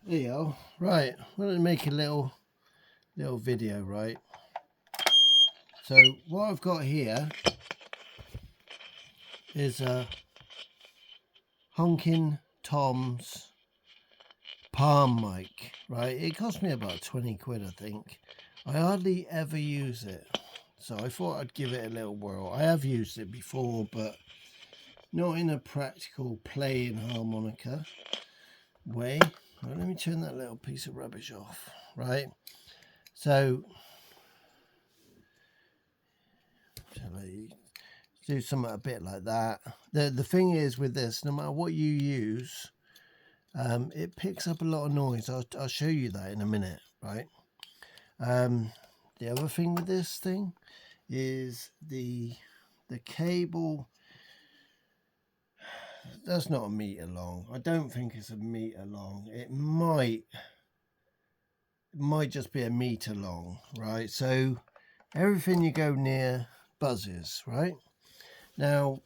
There you go. Right, I'm going to make a little video, right? So what I've got here is a Honkin Toms palm mic, right? It cost me about 20 quid, I think. I hardly ever use it, so I thought I'd give it a little whirl. I have used it before, but not in a practical playing harmonica way. Right, let me turn that little piece of rubbish off, right? So shall I do something a bit like that? The thing is with this, no matter what you use, it picks up a lot of noise. I'll show you that in a minute, right? The other thing with this thing is the cable. That's not a meter long. I don't think it's a meter long. It might just be a meter long, right? So everything you go near buzzes, right? Now,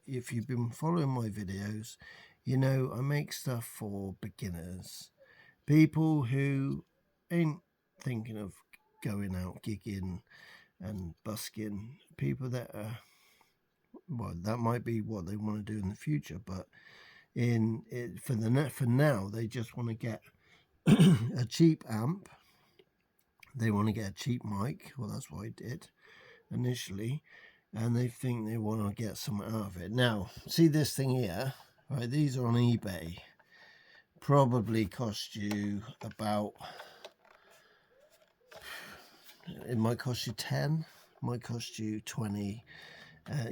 if you've been following my videos, you know I make stuff for beginners, people who ain't thinking of going out gigging and busking, people that are, well, that might be what they want to do in the future, but for now they just want to get a cheap amp. They want to get a cheap mic. Well, that's what I did initially, and they think they want to get something out of it. Now, see this thing here, right? These are on eBay. Probably cost you about, it might cost you 10, might cost you 20.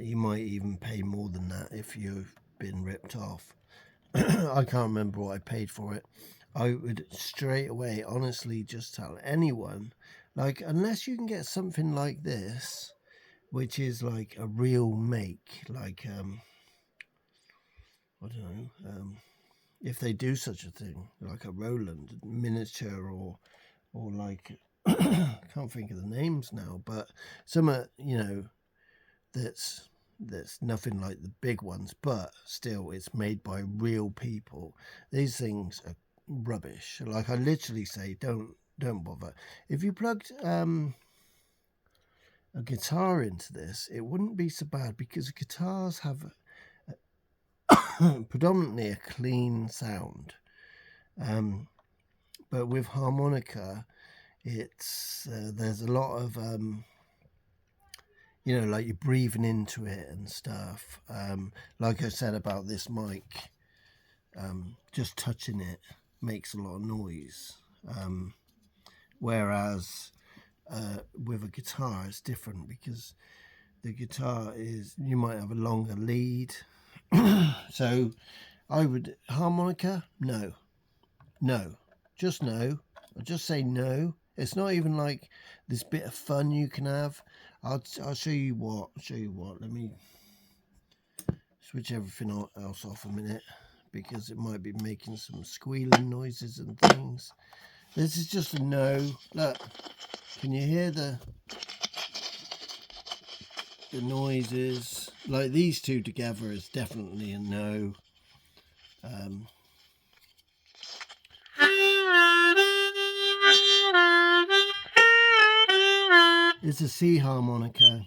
You might even pay more than that if you've been ripped off. I can't remember what I paid for it. I would straight away, honestly, just tell anyone, like, unless you can get something like this, which is like a real make, like, I don't know, if they do such a thing, like a Roland miniature or like, I can't think of the names now, but some, you know, that's nothing like the big ones, but still it's made by real people. These things are rubbish. Like, I literally say don't bother. If you plugged a guitar into this, it wouldn't be so bad, because guitars have predominantly a clean sound, but with harmonica it's there's a lot of you know, like you're breathing into it and stuff. Like I said about this mic, just touching it makes a lot of noise. Whereas with a guitar, it's different, because the guitar is, you might have a longer lead. So I would, harmonica, no, just no. I'll just say no. It's not even like this bit of fun you can have. I'll show you what. Let me switch everything else off a minute, because it might be making some squealing noises and things. This is just a no. Look, can you hear the noises? Like, these two together is definitely a no. It's a C harmonica.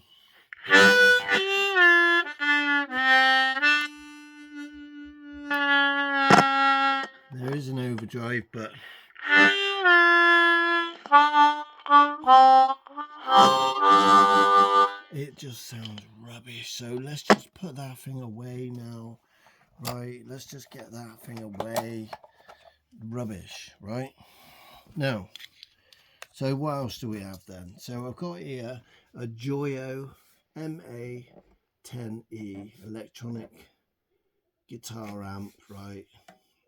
There is an overdrive, but it just sounds rubbish. So let's just put that thing away now. Right, let's just get that thing away. Rubbish, right? Now, so what else do we have then? So I've got here a Joyo MA10E electronic guitar amp, right?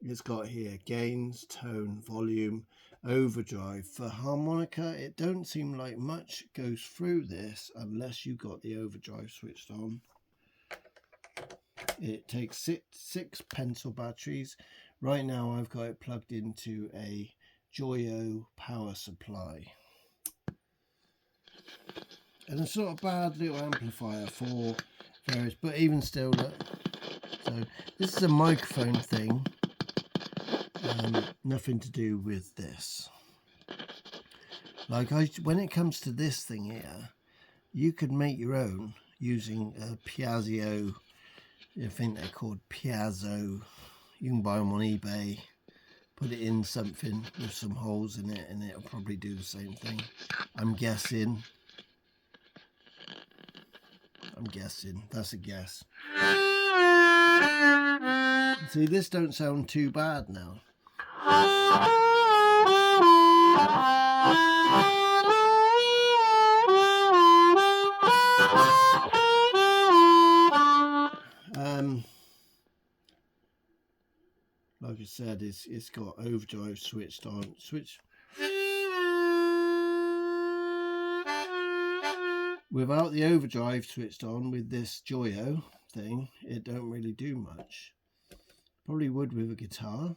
It's got here gains, tone, volume, overdrive. For harmonica, it don't seem like much goes through this unless you got the overdrive switched on. It takes six pencil batteries. Right now I've got it plugged into a Joyo power supply. And it's not a bad little amplifier for various, but even still, look. So this is a microphone thing. Nothing to do with this. Like when it comes to this thing here, you could make your own using a Piaggio. I think they're called Piazzo. You can buy them on eBay. Put it in something with some holes in it, and it'll probably do the same thing. I'm guessing. That's a guess. See, this don't sound too bad now. Like I said, it's got overdrive switched on. Without the overdrive switched on with this Joyo thing, it don't really do much. Probably would with a guitar.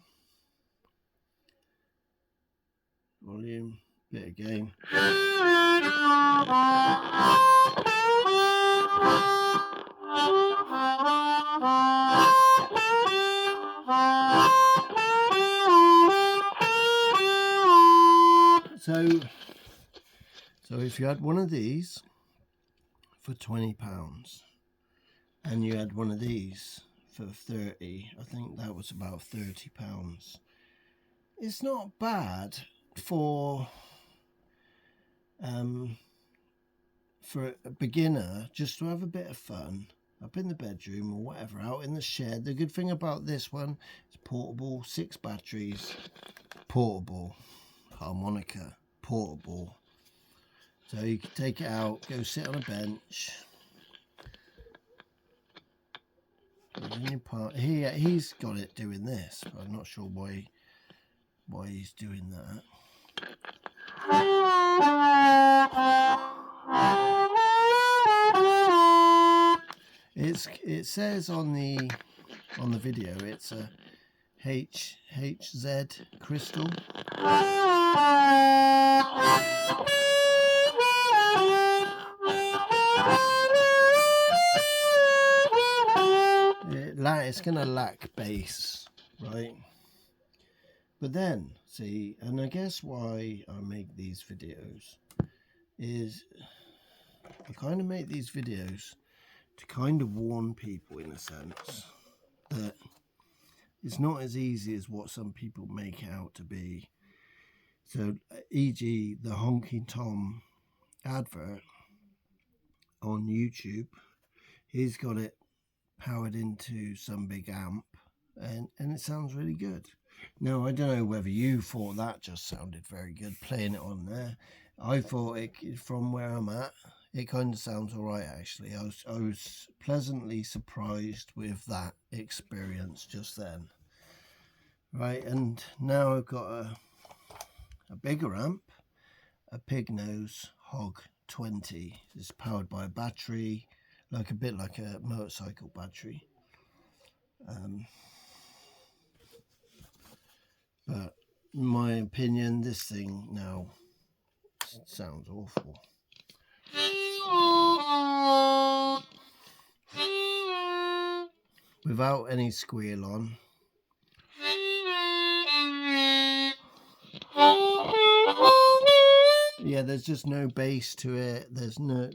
Volume, bit of gain. So if you had one of these for £20 and you had one of these for 30, I think that was about £30. It's not bad for a beginner just to have a bit of fun up in the bedroom or whatever, out in the shed. The good thing about this one is portable, 6 batteries, portable, harmonica, portable. So you can take it out, go sit on a bench. He's got it doing this, but I'm not sure why he's doing that. It says on the video it's a HZ crystal. It's gonna lack bass, right? But then, see, and I guess why I make these videos is I kind of make these videos to kind of warn people, in a sense, that it's not as easy as what some people make out to be. So, e.g. the Honkin Tom advert on YouTube, he's got it powered into some big amp, and it sounds really good. Now, I don't know whether you thought that just sounded very good playing it on there. I thought it, from where I'm at, it kind of sounds all right, actually. I was pleasantly surprised with that experience just then. Right, and now I've got a bigger amp, a Pig Nose Hog 20. It's powered by a battery, a bit like a motorcycle battery. But in my opinion, this thing now sounds awful. Without any squeal on. Yeah, there's just no bass to it. There's no,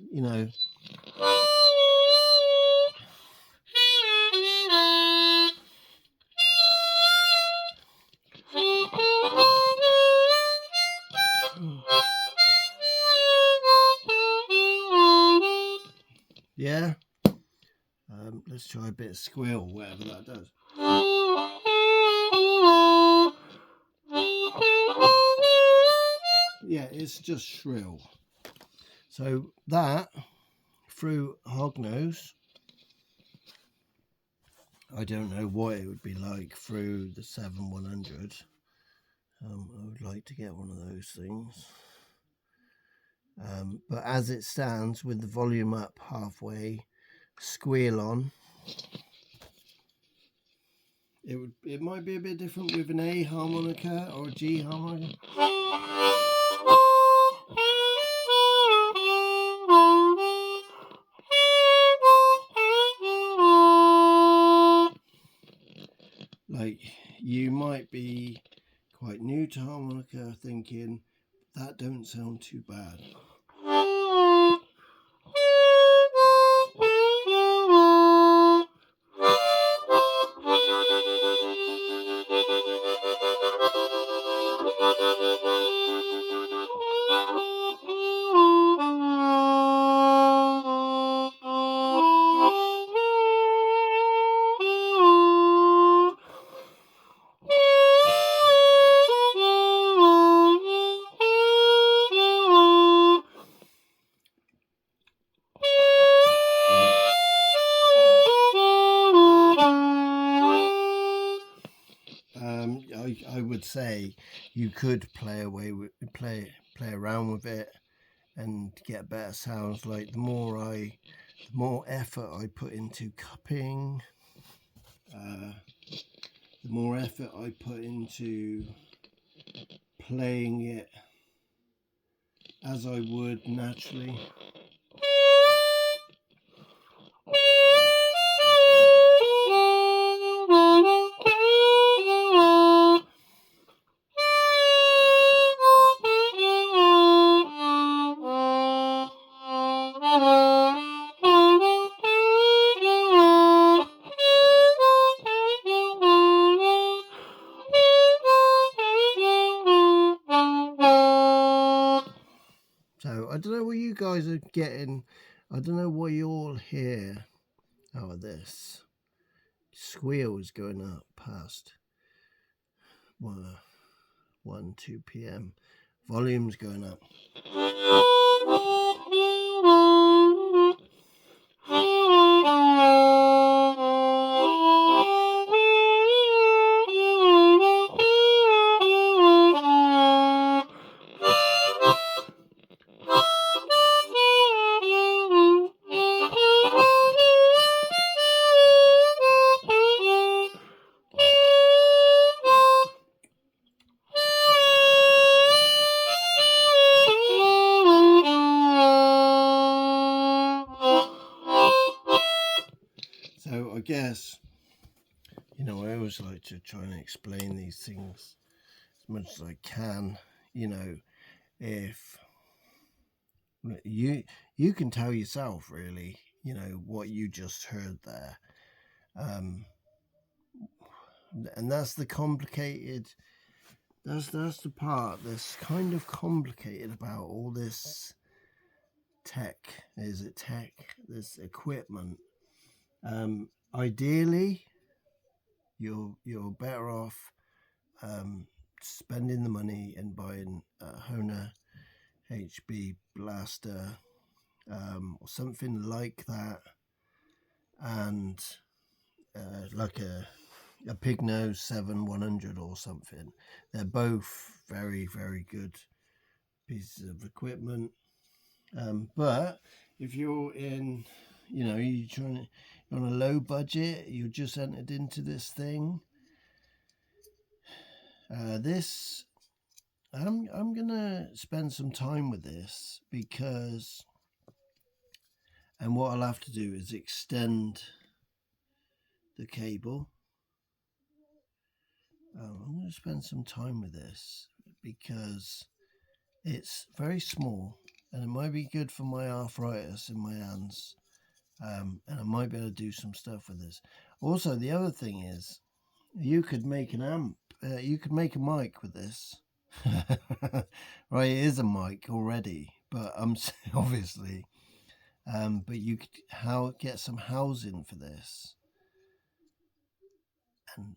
Yeah. Let's try a bit of squeal, whatever that does. Yeah, it's just shrill. So that through Hognose, I don't know what it would be like through the 7100. I would like to get one of those things. But as it stands, with the volume up halfway, squeal on, it might be a bit different with an A harmonica or a G harmonica. Like, you might be quite new to harmonica, thinking that don't sound too bad. I would say you could play around with it and get better sounds. Like the more effort I put into cupping, the more effort I put into playing it as I would naturally. So I don't know what you guys are getting. I don't know what you all hear out of this. Squeal is going up past 2 p.m. Volume's going up. So I guess, I always like to try and explain these things as much as I can. If you can tell yourself really, what you just heard there. And that's the complicated, that's the part that's kind of complicated about all this this equipment. Ideally, you're better off spending the money and buying a Hohner HB blaster or something like that, and like a Pignose 7100 or something. They're both very, very good pieces of equipment. But if you're in, you're on a low budget, you just entered into this thing. I'm gonna spend some time with this because, and what I'll have to do is extend the cable. I'm going to spend some time with this because it's very small and it might be good for my arthritis in my hands, and I might be able to do some stuff with this. Also, the other thing is you could make an amp, you could make a mic with this. Right, it is a mic already, but obviously, but you could get some housing for this,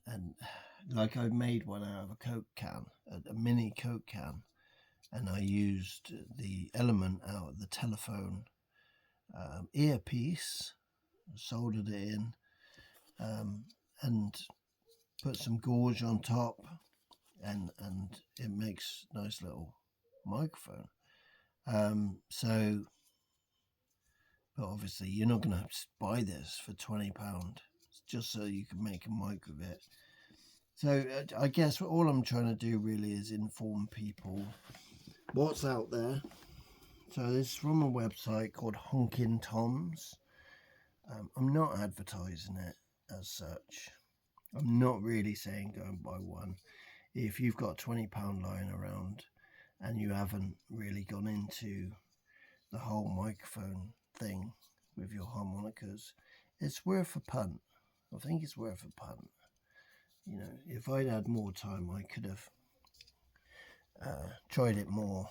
and like I made one out of a Coke can, a mini Coke can, and I used the element out of the telephone earpiece, soldered it in, and put some gauge on top, and it makes a nice little microphone. But obviously you're not going to buy this for £20 just so you can make a mic with it. So I guess all I'm trying to do really is inform people what's out there. So this is from a website called Honkin Toms. I'm not advertising it as such. I'm not really saying go and buy one. If you've got £20 lying around and you haven't really gone into the whole microphone thing with your harmonicas, it's worth a punt. I think it's worth a punt. You know, if I'd had more time, I could have tried it more.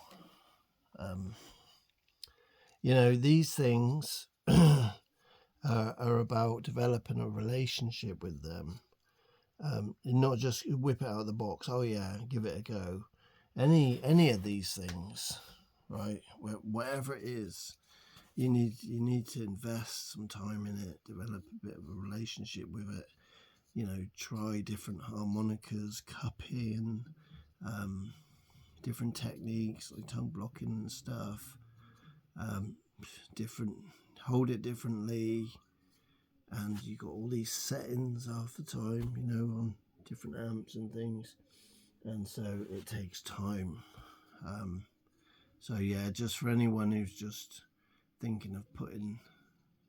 You know, these things are about developing a relationship with them. Not just whip it out of the box. Oh yeah, give it a go. Any of these things, right? Whatever it is, you need to invest some time in it, develop a bit of a relationship with it. You know, try different harmonicas, cupping, different techniques like tongue blocking and stuff. Hold it differently, and you got all these settings half the time, you know, on different amps and things, and so it takes time. So yeah, just for anyone who's just thinking of putting,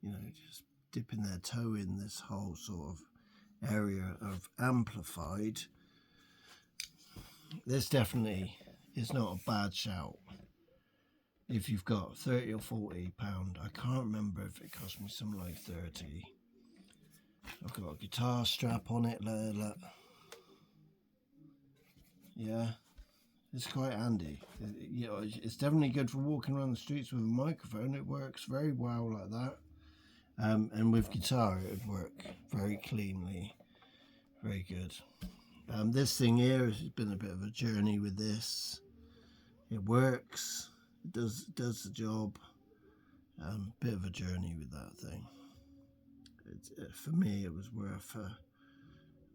you know, just dipping their toe in this whole sort of area of amplified, this definitely is not a bad shout. If you've got £30 or £40, I can't remember if it cost me something like 30. I've got a guitar strap on it, look. Yeah, it's quite handy. You know, it's definitely good for walking around the streets with a microphone. It works very well like that. And with guitar, it would work very cleanly. Very good. This thing here has been a bit of a journey with this. It works. It does the job. Bit of a journey with that thing. For me, it was worth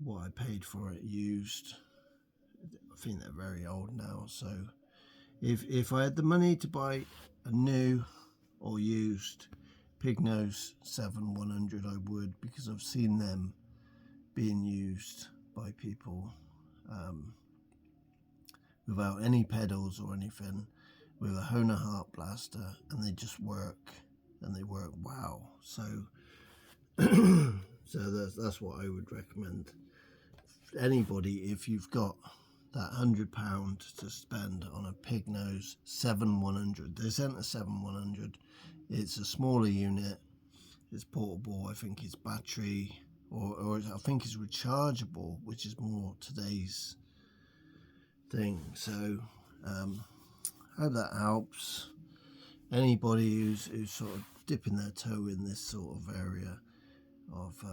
what I paid for it used. I think they're very old now, so if I had the money to buy a new or used Pignose 7100, I would, because I've seen them being used by people without any pedals or anything, with a Hohner Harp blaster, and they just work, and they work wow. So so that's what I would recommend anybody. If you've got that £100 to spend on a Pignose 7100, they sent a 7100. It's a smaller unit, it's portable. I think it's battery, or I think it's rechargeable, which is more today's thing. So hope that helps anybody who's sort of dipping their toe in this sort of area of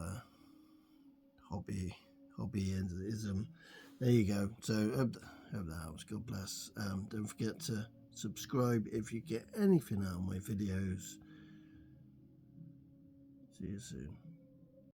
hobbyism. There you go. So hope that helps. God bless. Don't forget to subscribe if you get anything out of my videos. See you soon.